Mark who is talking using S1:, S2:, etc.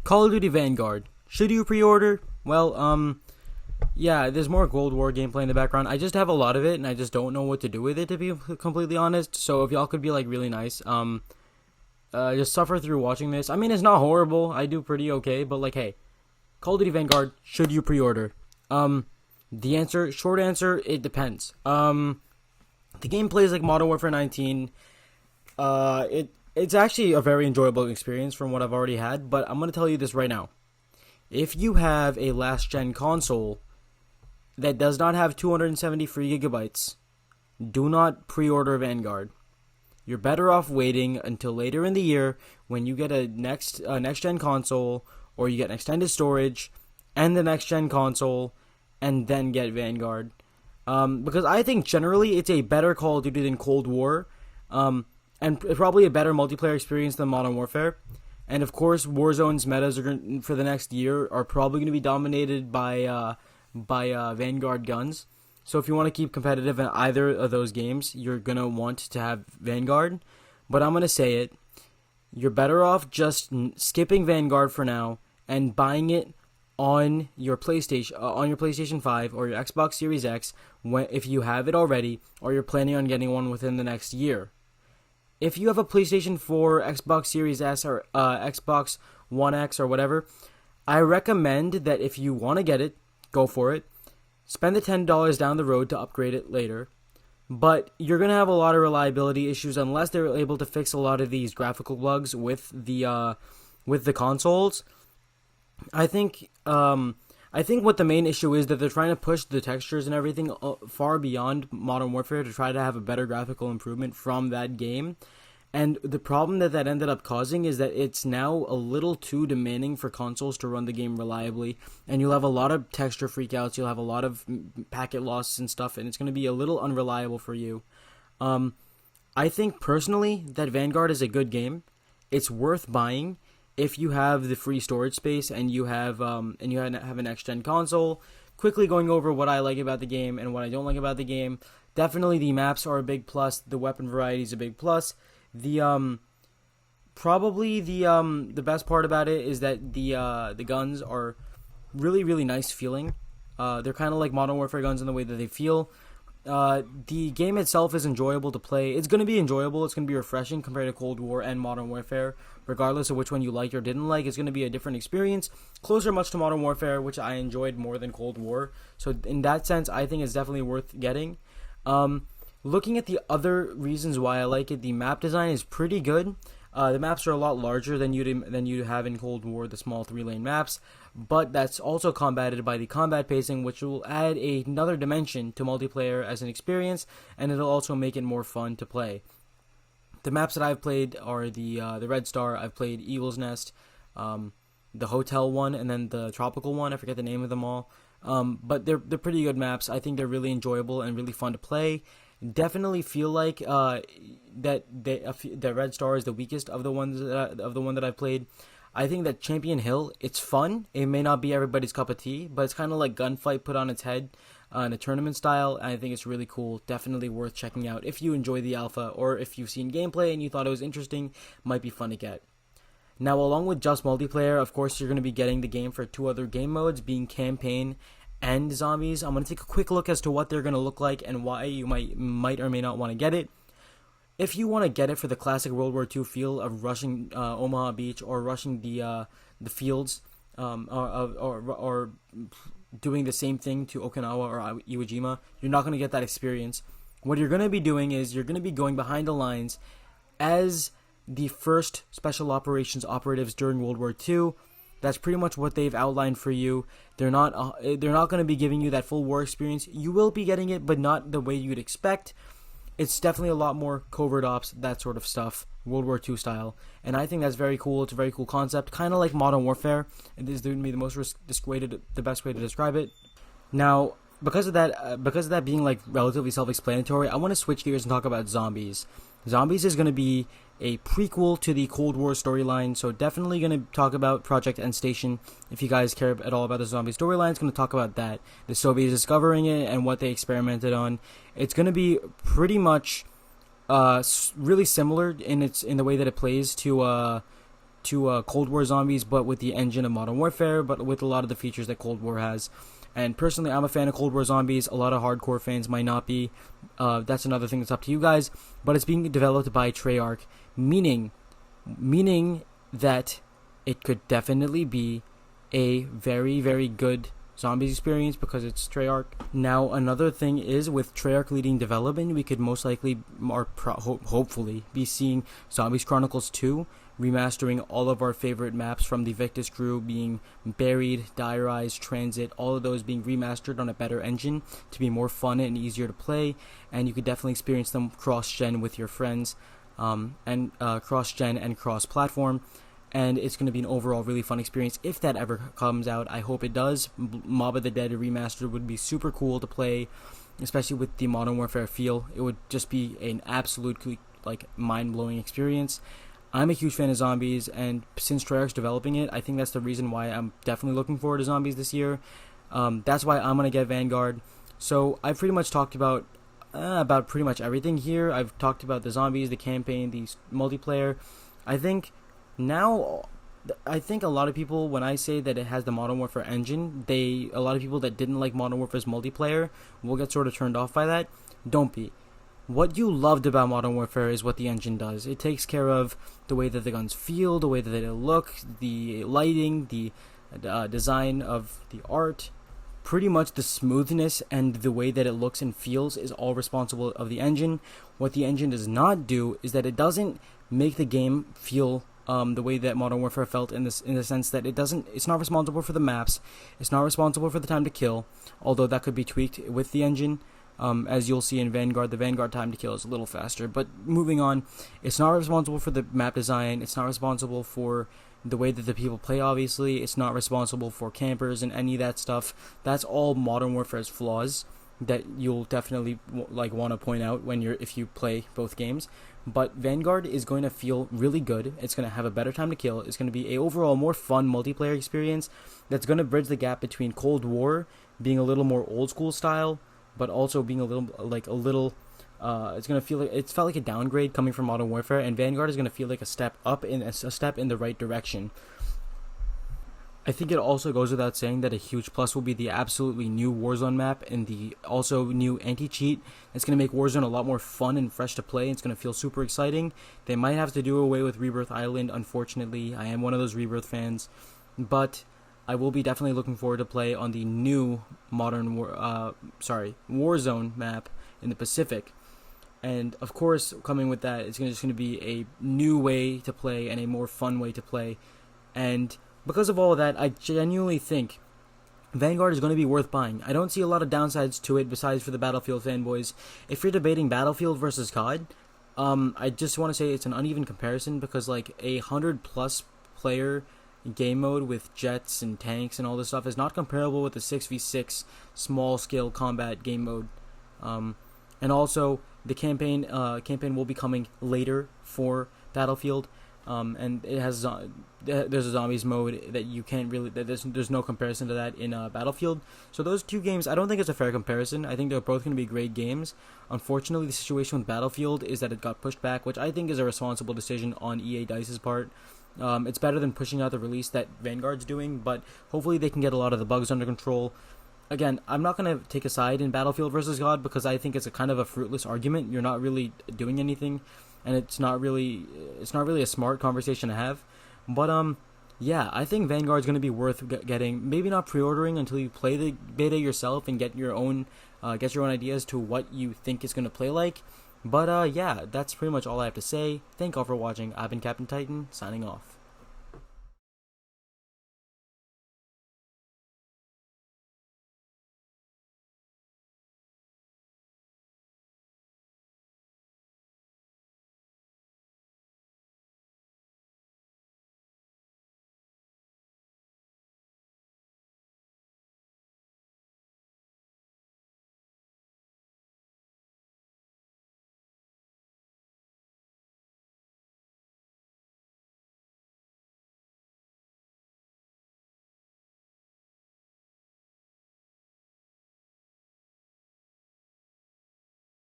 S1: Call of Duty Vanguard. Should you pre-order? Well, yeah, there's more Cold War gameplay in the background. I just have a lot of it, and I just don't know what to do with it, to be completely honest. So if y'all could be, like, really nice, just suffer through watching this. I mean, it's not horrible. I do pretty okay, but, like, hey, Call of Duty Vanguard, should you pre-order? Short answer, it depends. The game plays like Modern Warfare 19. It's actually a very enjoyable experience from what I've already had, but I'm going to tell you this right now. If you have a last-gen console that does not have 270 free gigabytes, do not pre-order Vanguard. You're better off waiting until later in the year when you get a next-gen console, or you get an extended storage and the next-gen console, and then get Vanguard. Because I think generally it's a better Call of Duty than Cold War, and probably a better multiplayer experience than Modern Warfare. And of course, Warzone's metas for the next year are probably going to be dominated by Vanguard guns. So if you want to keep competitive in either of those games, you're going to want to have Vanguard. But I'm going to say it, you're better off just skipping Vanguard for now and buying it on your PlayStation 5 or your Xbox Series X if you have it already, or you're planning on getting one within the next year. If you have a PlayStation 4, Xbox Series S, or Xbox One X or whatever, I recommend that if you want to get it, go for it. Spend the $10 down the road to upgrade it later. But you're going to have a lot of reliability issues unless they're able to fix a lot of these graphical bugs with the consoles. I think what the main issue is that they're trying to push the textures and everything far beyond Modern Warfare to try to have a better graphical improvement from that game. And the problem that ended up causing is that it's now a little too demanding for consoles to run the game reliably. And you'll have a lot of texture freakouts, you'll have a lot of packet losses and stuff, and it's going to be a little unreliable for you. I think personally that Vanguard is a good game. It's worth buying if you have the free storage space and you have a next gen console. Quickly going over what I like about the game and what I don't like about the game. Definitely the maps are a big plus. The weapon variety is a big plus. The best part about it is that the guns are really, really nice feeling. They're kind of like Modern Warfare guns in the way that they feel. The game itself is enjoyable to play. It's going to be enjoyable. It's going to be refreshing compared to Cold War and Modern Warfare. Regardless of which one you liked or didn't like, it's going to be a different experience. Closer much to Modern Warfare, which I enjoyed more than Cold War. So in that sense, I think it's definitely worth getting. Looking at the other reasons why I like it, the map design is pretty good. The maps are a lot larger than you'd have in Cold War, the small 3-lane maps, but that's also combated by the combat pacing, which will add another dimension to multiplayer as an experience, and it'll also make it more fun to play. The maps that I've played are the Red Star. I've played Eagle's Nest, the Hotel one, and then the Tropical one. I forget the name of them all, but they're pretty good maps. I think they're really enjoyable and really fun to play. Definitely feel like that Red Star is the weakest of the one that I've played. I think that Champion Hill, it's fun. It may not be everybody's cup of tea, but it's kind of like Gunfight put on its head in a tournament style, and I think it's really cool. Definitely worth checking out if you enjoy the alpha, or if you've seen gameplay and you thought it was interesting, might be fun to get. Now, along with just multiplayer, of course, you're going to be getting the game for 2 other game modes, being campaign and zombies. I'm going to take a quick look as to what they're going to look like and why you might or may not want to get it. If you want to get it for the classic World War II feel of rushing Omaha Beach, or rushing the fields, or doing the same thing to Okinawa or Iwo Jima, you're not going to get that experience. What you're going to be doing is you're going to be going behind the lines as the first special operations operatives during World War II. That's pretty much what they've outlined for you. They're not going to be giving you that full war experience. You will be getting it, but not the way you'd expect. It's definitely a lot more covert ops, that sort of stuff, World War II style. And I think that's very cool. It's a very cool concept, kind of like Modern Warfare. It is going to be the best way to describe it. Now, because of that being like relatively self-explanatory, I want to switch gears and talk about zombies. Zombies is going to be a prequel to the Cold War storyline, so definitely going to talk about Project End Station. If you guys care at all about the zombie storyline, it's going to talk about that. The Soviets discovering it and what they experimented on. It's going to be pretty much really similar in the way that it plays to Cold War zombies, but with the engine of Modern Warfare, but with a lot of the features that Cold War has. And personally, I'm a fan of Cold War zombies. A lot of hardcore fans might not be. That's another thing that's up to you guys. But it's being developed by Treyarch, meaning that it could definitely be a very, very good zombies experience because it's Treyarch. Now, another thing is with Treyarch leading development, we could most likely, or hopefully, be seeing Zombies Chronicles 2, remastering all of our favorite maps from the Victus crew, being Buried, Dire Eyes, Transit, all of those being remastered on a better engine to be more fun and easier to play, and you could definitely experience them cross-gen with your friends, and cross-gen and cross-platform. And it's going to be an overall really fun experience if that ever comes out. I hope it does. Mob of the Dead Remastered would be super cool to play, especially with the Modern Warfare feel. It would just be an absolutely mind-blowing experience. I'm a huge fan of zombies, and since Treyarch's developing it, I think that's the reason why I'm definitely looking forward to zombies this year. That's why I'm going to get Vanguard. So I've pretty much talked about pretty much everything here. I've talked about the zombies, the campaign, the multiplayer. I think a lot of people, when I say that it has the Modern Warfare engine, a lot of people that didn't like Modern Warfare's multiplayer will get sort of turned off by that. Don't be. What you loved about Modern Warfare is what the engine does. It takes care of the way that the guns feel, the way that they look, the lighting, the design of the art. Pretty much the smoothness and the way that it looks and feels is all responsible of the engine. What the engine does not do is that it doesn't make the game feel the way that Modern Warfare felt in the sense that it's not responsible for the maps, it's not responsible for the time to kill, although that could be tweaked with the engine. As you'll see in Vanguard, the Vanguard time to kill is a little faster. But moving on, it's not responsible for the map design, it's not responsible for the way that the people play, obviously, it's not responsible for campers and any of that stuff. That's all Modern Warfare's flaws that you'll definitely want to point out if you play both games. But Vanguard is going to feel really good. It's going to have a better time to kill. It's going to be a overall more fun multiplayer experience that's going to bridge the gap between Cold War being a little more old school style, but also being it's going to feel like it felt like a downgrade coming from Modern Warfare, and Vanguard is going to feel like a step up in a step in the right direction. I think it also goes without saying that a huge plus will be the absolutely new Warzone map and the also new anti-cheat. It's going to make Warzone a lot more fun and fresh to play. It's going to feel super exciting. They might have to do away with Rebirth Island, unfortunately. I am one of those Rebirth fans. But I will be definitely looking forward to play on the new Warzone map in the Pacific. And of course, coming with that, it's just going to be a new way to play and a more fun way to play. And because of all of that, I genuinely think Vanguard is going to be worth buying. I don't see a lot of downsides to it besides for the Battlefield fanboys. If you're debating Battlefield versus CoD, I just want to say it's an uneven comparison because like 100+ player game mode with jets and tanks and all this stuff is not comparable with the 6v6 small scale combat game mode. And also the campaign will be coming later for Battlefield. And it has there's a zombies mode that you can't really there's no comparison to that in Battlefield. So those two games, I don't think it's a fair comparison. I think they're both going to be great games. Unfortunately, the situation with Battlefield is that it got pushed back, which I think is a responsible decision on EA DICE's part. It's better than pushing out the release that Vanguard's doing, but hopefully they can get a lot of the bugs under control. Again, I'm not going to take a side in Battlefield versus CoD because I think it's a kind of a fruitless argument. You're not really doing anything, and it's not really a smart conversation to have. But yeah, I think Vanguard's going to be worth getting. Maybe not pre-ordering until you play the beta yourself and get your own ideas to what you think it's going to play like. But yeah, that's pretty much all I have to say. Thank you all for watching. I've been Captain Titan, signing off.